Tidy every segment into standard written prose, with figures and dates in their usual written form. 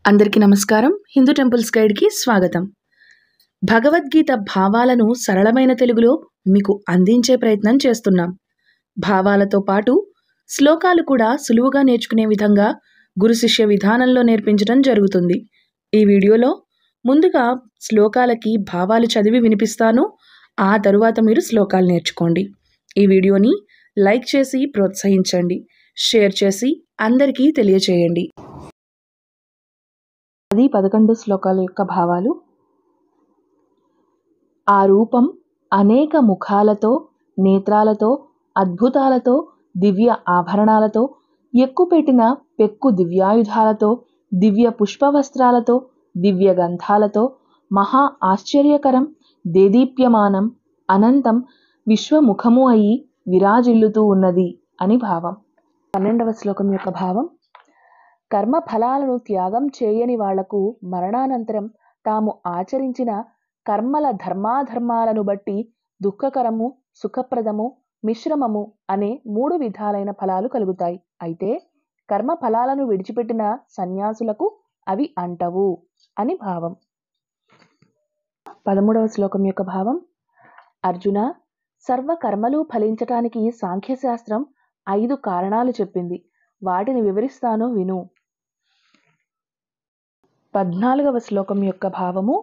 అందరికీ నమస్కారం. హిందూ టెంపుల్స్ గైడ్కి స్వాగతం. భగవద్గీత భావాలను సరళమైన తెలుగులో మీకు అందించే ప్రయత్నం చేస్తున్నాం. భావాలతో పాటు శ్లోకాలు కూడా సులువుగా నేర్చుకునే విధంగా గురు శిష్య విధానంలో నేర్పించడం జరుగుతుంది. ఈ వీడియోలో ముందుగా శ్లోకాలకి భావాలు చదివి వినిపిస్తాను. ఆ తరువాత మీరు శ్లోకాలు నేర్చుకోండి. ఈ వీడియోని లైక్ చేసి ప్రోత్సహించండి. షేర్ చేసి అందరికీ తెలియచేయండి. 10-11 శ్లోకాల యొక్క భావాలు. ఆ రూపం అనేక ముఖాలతో, నేత్రాలతో, అద్భుతాలతో, దివ్య ఆభరణాలతో, ఎక్కుపెట్టిన పెక్కు దివ్యాయుధాలతో, దివ్య పుష్పవస్త్రాలతో, దివ్య గంధాలతో, మహా ఆశ్చర్యకరం, దేదీప్యమానం, అనంతం, విశ్వముఖము అయి విరాజిల్లుతూ ఉన్నది అని భావం. 12వ శ్లోకం యొక్క భావం. కర్మ ఫలాలను త్యాగం చేయని వాళ్లకు మరణానంతరం తాము ఆచరించిన కర్మల ధర్మాధర్మాలను బట్టి దుఃఖకరము, సుఖప్రదము, మిశ్రమము అనే 3 విధాలైన ఫలాలు కలుగుతాయి. అయితే కర్మ ఫలాలను విడిచిపెట్టిన సన్యాసులకు అవి అంటవు అని భావం. 13వ శ్లోకం యొక్క భావం. అర్జున, సర్వ కర్మలు ఫలించటానికి సాంఖ్యశాస్త్రం 5 కారణాలు చెప్పింది. వాటిని వివరిస్తాను విను. 14వ శ్లోకం యొక్క భావము.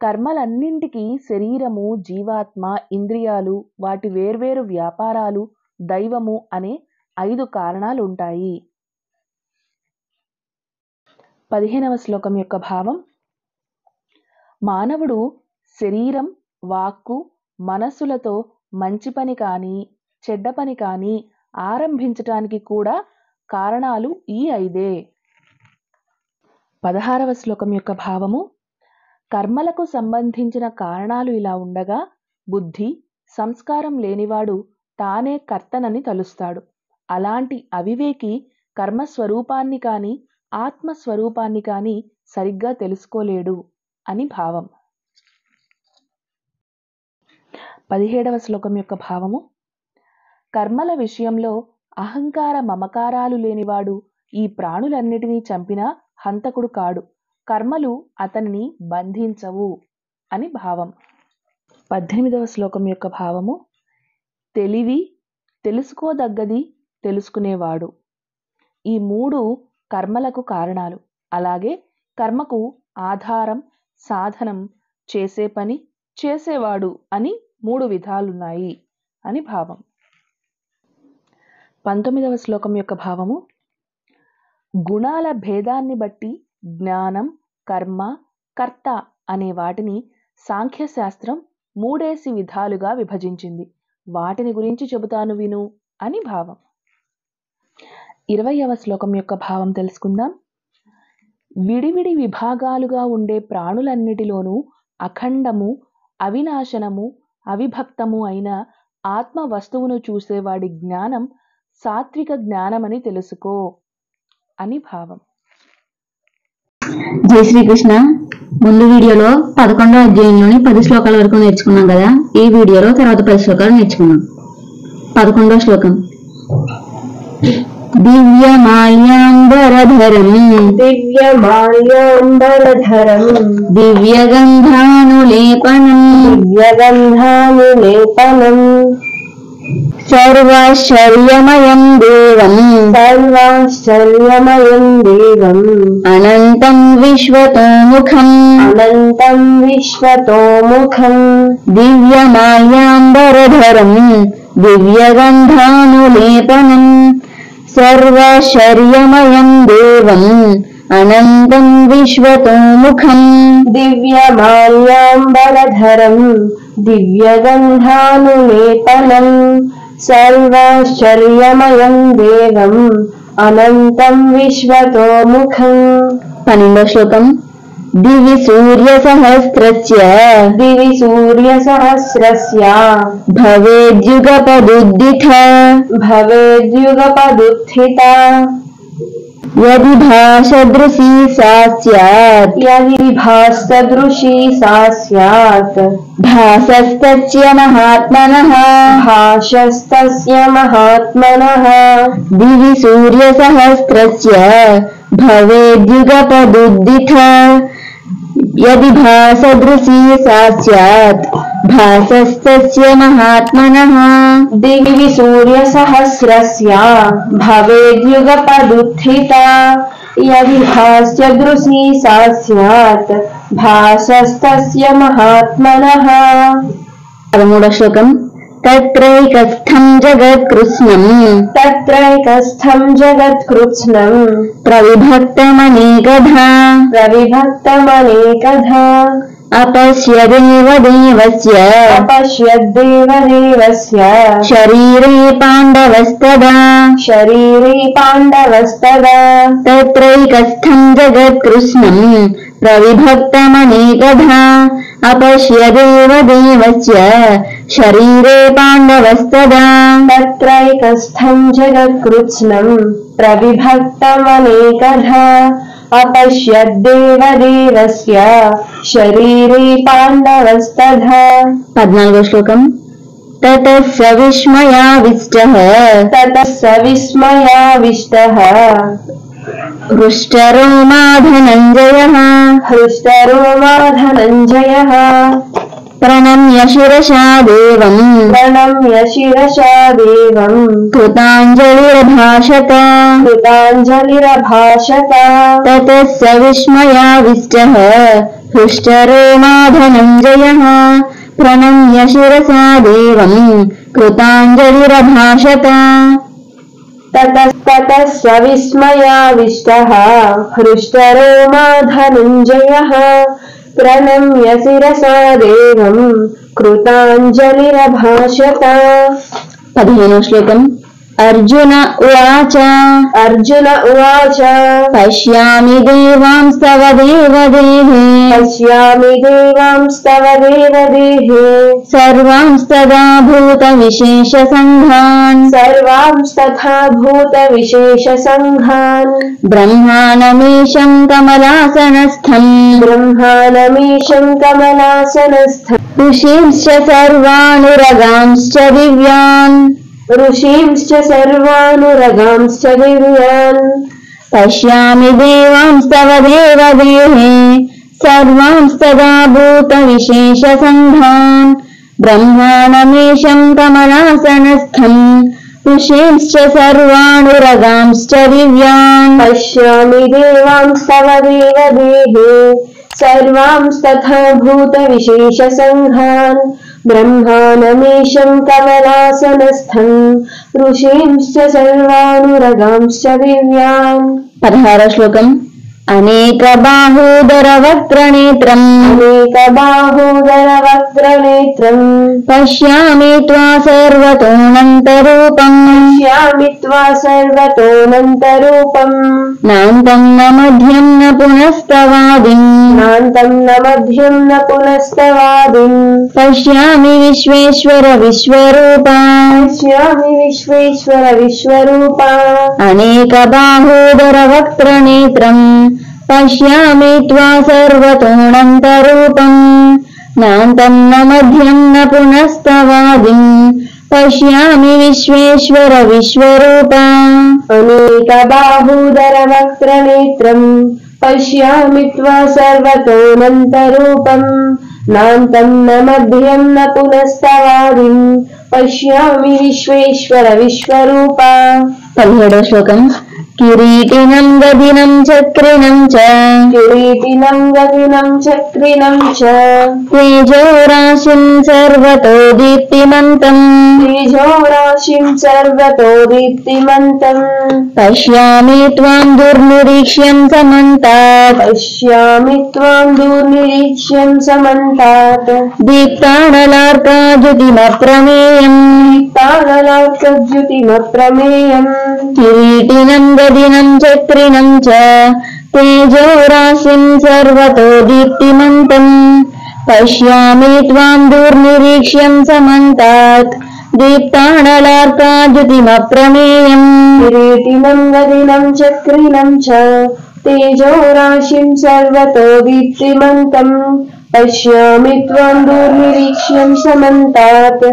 కర్మలన్నింటికీ శరీరము, జీవాత్మ, ఇంద్రియాలు, వాటి వేర్వేరు వ్యాపారాలు, దైవము అనే 5 కారణాలు ఉంటాయి. 15వ శ్లోకం యొక్క భావం. మానవుడు శరీరం, వాక్కు, మనస్సులతో మంచి పని కానీ చెడ్డ పని కానీ ఆరంభించటానికి కూడా కారణాలు ఈ 5. 16వ శ్లోకం యొక్క భావము. కర్మలకు సంబంధించిన కారణాలు ఇలా ఉండగా బుద్ధి, సంస్కారం లేనివాడు తానే కర్తనని తలుస్తాడు. అలాంటి అవివేకి కర్మస్వరూపాన్ని కానీ ఆత్మస్వరూపాన్ని కానీ సరిగ్గా తెలుసుకోలేడు అని భావం. 17వ శ్లోకం యొక్క భావము. కర్మల విషయంలో అహంకార మమకారాలు లేనివాడు ఈ ప్రాణులన్నిటినీ చంపినా హంతకుడు కాడు. కర్మలు అతనిని బంధించవు అని భావం. 18వ శ్లోకం యొక్క భావము. తెలివి, తెలుసుకోదగ్గది, తెలుసుకునేవాడు ఈ 3 కర్మలకు కారణాలు. అలాగే కర్మకు ఆధారం, సాధనం, చేసే పని, చేసేవాడు అని 3 విధాలున్నాయి అని భావం. 19వ శ్లోకం యొక్క భావము. గుణాల భేదాన్ని బట్టి జ్ఞానం, కర్మ, కర్త అనే వాటిని సాంఖ్యశాస్త్రం 3 విధాలుగా విభజించింది. వాటిని గురించి చెబుతాను విను అని భావం. 20వ శ్లోకం యొక్క భావం తెలుసుకుందాం. విడివిడి విభాగాలుగా ఉండే ప్రాణులన్నిటిలోనూ అఖండము, అవినాశనము, అవిభక్తము అయిన ఆత్మ వస్తువును చూసేవాడి జ్ఞానం సాత్విక జ్ఞానమని తెలుసుకో అని భావం. జై శ్రీకృష్ణ. ముందు వీడియోలో 11వ అధ్యాయంలోని 10 శ్లోకాల వరకు నేర్చుకున్నాం కదా. ఈ వీడియోలో తర్వాత 10 శ్లోకాలు నేర్చుకున్నాం. 11వ శ్లోకం. దివ్యమాల్యాంబరధరం దివ్యగంధానులేపనం సర్వాశ్చర్యమయం దేవం అనంతం విశ్వతోముఖం దివ్యమాల్యాంబరధరం దివ్యగంధానులేపనం సర్వాశ్చర్యమయం దేవం అనంతం విశ్వతోముఖం దివ్యమాల్యాంబరధరం దివ్యగంధానులేపనం సర్వాశ్చర్యమయం దేవం అనంతం విశ్వతోముఖం. 12వ శ్లోకం. దివి సూర్యసహస్రస్య భవేద్యుగపదుద్ధిత यदि भासदृशी सा स्यात् भासस्तस्य महात्मनः दिवि सूर्यसहस्रस्य भवेद्युगपदुद्दिता यदि भासदृशी सा स्यात् भासस्तस्य महात्मनः दिवि सूर्यसहस्रस्य भवेद्युगपदुत्थिता यदि भास्यदृशी सा स्यात् भासस्तस्य महात्मनः 13వ శ్లోకం तत्रैकस्थं जगत्कृत्स्नं प्रविभक्तमनेकधा अपश्यद्देवदेवस्य शरीरे पाण्डवस्तदा तत्रैकस्थं जगत्कृत्स्नं प्रविभक्तमनेकधा अपश्यद्देवदेवस्य शरीरे पाण्डवस्तदा तत्रैकस्थं जगत्कृत्स्नं प्रविभक्तमनेकधा अपश्यद्देवदेवस्य शरीरे पाण्डवस्तदा 14వ శ్లోకం ततः स विस्मयाविष्टः हृष्टरोमा धनञ्जयः प्रणम्य शिरसा देवम् कृताञ्जलिरभाषत ततः स विस्मयाविष्टः हृष्टरोमा धनञ्जयः प्रणम्य शिरसा देवम् कृताञ्जलिरभाषत ततः स विस्मयाविष्टः हृष्टरोमा धनञ्जयः प्रणम्य शिरसा देवम् कृताञ्जलिरभाषत 15వ శ్లోకం अर्जुन उवाच पश्यामि देवांस्तव देवदेहे सर्वांस्तदा भूतविशेषसङ्घान् ब्रह्माणमीशं कमलासनस्थम् ऋषींश्च सर्वानुरगांश्च दिव्यान् पश्यामि देवांस्तव देवदेहे सर्वांस्तदा भूतविशेषसङ्घान् ब्रह्माणमीशं कमलासनस्थम् ऋषींश्च सर्वानुरगांश्च दिव्यान् पश्यामि देवांस्तव देवदेहे सर्वांस्तथा भूतविशेषसङ्घान् ब्रह्माणमीशं कमलासनस्थम् ऋषींश्च सर्वानुरगांश्च दिव्यान् 16వ శ్లోకం अनेकबाहुदरवक्त्रनेत्रम् पश्यामि त्वा सर्वतोऽनन्तरूपम् नान्तं न मध्यं न पुनस्तवादिम् पश्यामि विश्वेश्वर विश्वरूपा अनेकबाहुदरवक्त्रनेत्रम् पश्यामि त्वा सर्वतोऽनन्तरूपम् नान्तं न मध्यं न पुनस्तवादिम् पश्यामि विश्वेश्वर विश्वरूपा अनेकबाहुदरवक्त्रनेत्रम् पश्यामि त्वा सर्वतोऽनन्तरूपम् नान्तं न मध्यं न पुनस्तवादिम् पश्यामि विश्वेश्वर विश्वरूपा 17వ శ్లోకం किरीटिनं गदिनं चक्रिणं च तेजोराशिं सर्वतो दीप्तिमन्तम् पश्यामि त्वां दुर्निरीक्ष्यं समन्तात् दीप्तानलार्काद्युतिमप्रमेयम् किरीटिनं गदिनं चक्रिणं च तेजोराशिं सर्वतो दीप्तिमन्तम् पश्यामि त्वां दुर्निरीक्ष्यं समन्तात् दीप्तानलार्काद्युतिमप्रमेयम् किरीटिनं गदिनं चक्रिणं च तेजोराशिं सर्वतो दीप्तिमन्तम् पश्यामि त्वां दुर्निरीक्ष्यं समन्तात्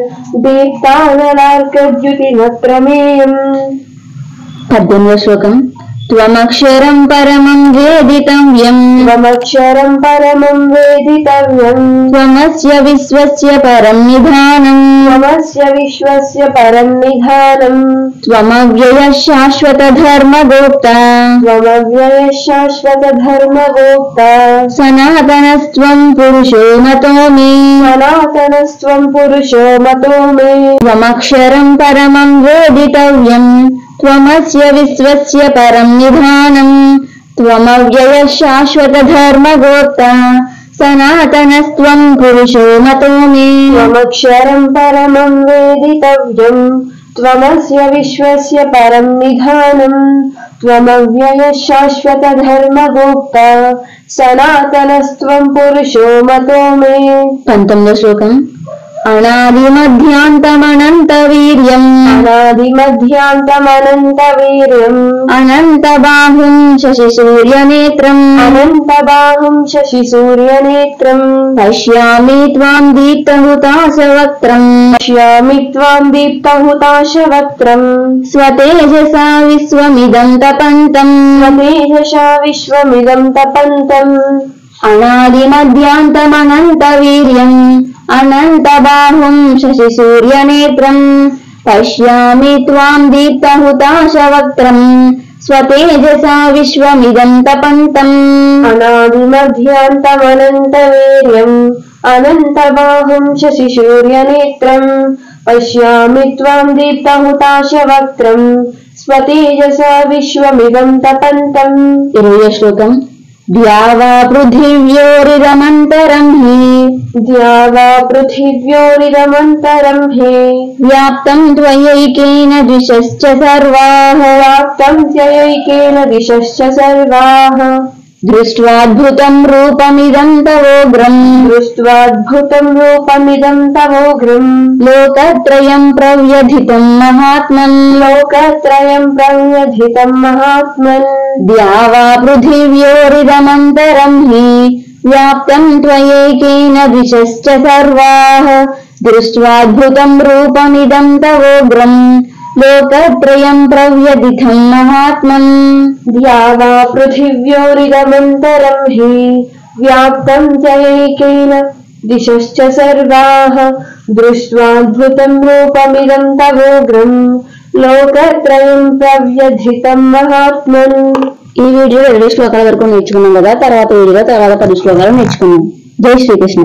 दीप्तानलार्कद्युतिमप्रमेयम् 18వ శ్లోకం త్వమక్షరం పరమం వేదితవ్యం त्वमक्षरं परमं वेदितव्यम् త్వమస్య విశ్వస్య పరం నిధానం त्वमस्य विश्वस्य परं निधानम् త్వమవ్యయ శాశ్వత ధర్మగోప్త त्वमव्ययः शाश्वतधर्मगोप्ता సనాతనస్త్వం పురుషో మతో మే सनातनस्त्वं पुरुषो मतो मे త్వమక్షరం పరమం వేదితవ్యం త్వమస్య విశ్వస్య పరం నిధానం త్వమవ్యయ శాశ్వత ధర్మగోప్త సనాతనస్త్వం పురుషో మతో మే त्वमक्षरं परमं वेदितव्यम् त्वमस्य विश्वस्य परं निधानम् त्वमव्ययः शाश्वतधर्मगोप्ता सनातनस्त्वं पुरुषो मतो मे 19వ శ్లోకం అనాది మధ్యాంతమనంత వీర్యం अनादिमध्यान्तमनन्तवीर्यम् అనంత బాహుం శశి సూర్యనేత్రం अनन्तबाहुं शशिसूर्यनेत्रम् పశ్యామి త్వాం దీప్తహుతాశవక్త్రం पश्यामि त्वां दीप्तहुताशवक्त्रम् స్వతేజసా విశ్వమిదం తపంతం स्वतेजसा विश्वमिदं तपन्तम् అనాది మధ్యాంతమనంత వీర్యం అనంత బాహుం శశి సూర్యనేత్రం పశ్యామి త్వాం దీప్తహుతాశవక్త్రం స్వతేజసా విశ్వమిదం తపంతం अनादिमध्यान्तमनन्तवीर्यम् अनन्तबाहुं शशिसूर्यनेत्रम् पश्यामि त्वां दीप्तहुताशवक्त्रम् स्वतेजसा विश्वमिदं तपन्तम् 20వ శ్లోకం ద్యావా పృథివ్యోరిదమంతరం హి द्यावा पृथिव्योरिदमन्तरं हि వ్యాప్తం త్వయైకేన ద్విషశ్చ సర్వాః व्याप्तं त्ययैकेन दिशश्च सर्वाः దృష్ట్వాద్భుతం రూపమిదం తవోగ్రం दृष्ट्वाद्भुतं रूपमिदं तवोग्रम् లోకత్రయం ప్రవ్యధితం మహాత్మన్ लोकत्रयं प्रव्यथितं महात्मन् ద్యావా పృథివ్యోరిదమంతరం హి వ్యాప్తం త్వయైకేన ద్విషశ్చ సర్వాః దృష్ట్వాద్భుతం రూపమిదం తవోగ్రం లోకత్రయం ప్రవ్యధితం మహాత్మన్ द्यावा पृथिव्योरिदमन्तरं हि व्याप्तं त्ययैकेन दिशश्च सर्वाः दृष्ट्वाद्भुतं रूपमिदं तवोग्रम् लोकत्रयं प्रव्यथितं महात्मन् ఈ వీడియోలో 2 శ్లోకాల వరకు నేర్చుకున్నాం కదా. తర్వాత వీడియోలో తర్వాత 10 శ్లోకాలు నేర్చుకున్నాం. జై శ్రీకృష్ణ.